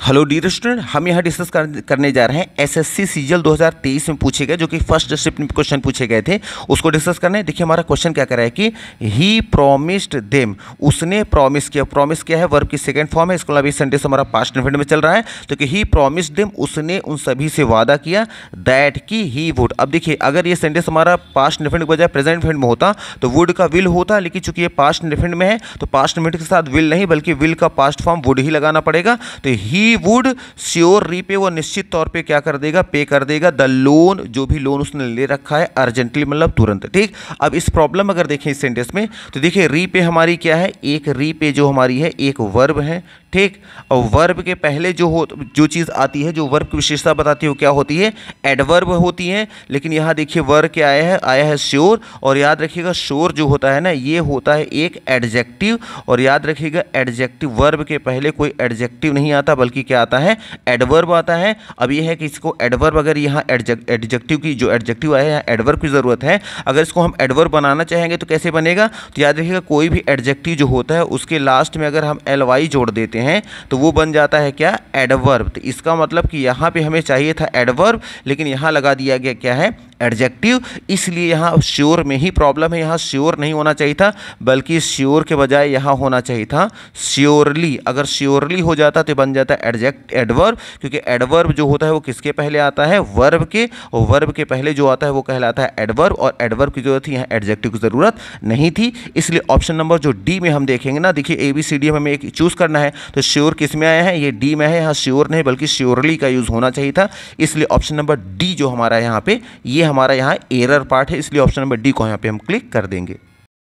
Hello dear student, हम यहाँ discuss करने जा रहे हैं एसएससी सीजीएल 2023 में पूछे गए जो कि फर्स्ट शिफ्ट में क्वेश्चन पूछे गए थे, उसको डिस्कस करना है। देखिए हमारा क्वेश्चन क्या कर रहा है कि ही प्रॉमिस्ड देम, उसने प्रॉमिस किया। प्रॉमिस क्या है, वर्ब की सेकंड फॉर्म है। इसको अभी सेंटेंस हमारा पास्ट इंडेफिनिट में चल रहा है, तो कि ही प्रॉमिस्ड देम, उसने उन सभी से वादा किया, दैट की ही वुड। अब देखिए अगर ये सेंटेंस हमारा पास्ट इंडेफिनिट के बजाय प्रेजेंट इंडेफिनिट में होता तो वुड का विल होता, लेकिन चूंकि ये पास्ट इंडेफिनिट में है तो पास्ट इंडेफिनिट के साथ विल नहीं बल्कि विल का पास्ट फॉर्म वुड ही लगाना पड़ेगा। तो ही वुड श्योर रीपे, वो निश्चित तौर पे क्या कर देगा, पे कर देगा द लोन, जो भी लोन उसने ले रखा है, अर्जेंटली मतलब तुरंत। ठीक, अब इस प्रॉब्लम अगर देखें इस सेंटेंस में तो देखिए रीपे हमारी क्या है, एक रीपे जो हमारी है एक वर्ब है। ठीक, और वर्ब के पहले जो चीज़ आती है, जो वर्ब की विशेषता बताती है वो क्या होती है, एडवर्ब होती है। लेकिन यहाँ देखिए वर्ब क्या आया है श्योर, और याद रखिएगा श्योर जो होता है ना ये होता है एक एडजेक्टिव, और याद रखिएगा एडजेक्टिव वर्ब के पहले कोई एडजेक्टिव नहीं आता बल्कि क्या आता है, एडवर्ब आता है। अब यह है कि इसको एडवर्ब, अगर यहाँ एडजेक्टिव की जो एडजेक्टिव आया है यहाँ एडवर्ब की ज़रूरत है। अगर इसको हम एडवर्ब बनाना चाहेंगे तो कैसे बनेगा, तो याद रखिएगा कोई भी एडजेक्टिव जो होता है उसके लास्ट में अगर हम ly जोड़ देते हैं तो वो बन जाता है क्या, एडवर्ब। तो इसका मतलब कि यहाँ पे हमें चाहिए था एडवर्ब, लेकिन यहाँ लगा दिया गया क्या है, एडजेक्टिव। इसलिए यहाँ श्योर में ही प्रॉब्लम है, यहाँ श्योर नहीं होना चाहिए था बल्कि श्योर के बजाय यहाँ होना चाहिए था श्योरली। अगर श्योरली हो जाता तो बन जाता एडवर्ब, क्योंकि एडवर्ब जो होता है वो किसके पहले आता है, वर्ब के, और वर्ब के पहले जो आता है वो कहलाता है एडवर्ब, और एडवर्ब की जरूरत थी, यहाँ एडजेक्टिव की जरूरत नहीं थी। इसलिए ऑप्शन नंबर जो डी में हम देखेंगे ना, देखिए ABCD में हमें एक चूज करना है, तो श्योर किस में आया है, ये डी में है। यहाँ श्योर नहीं बल्कि श्योरली का यूज होना चाहिए था, इसलिए ऑप्शन नंबर डी जो हमारा यहाँ पे, ये हमारा यहाँ एरर पार्ट है, इसलिए ऑप्शन नंबर डी को यहाँ पे हम क्लिक कर देंगे।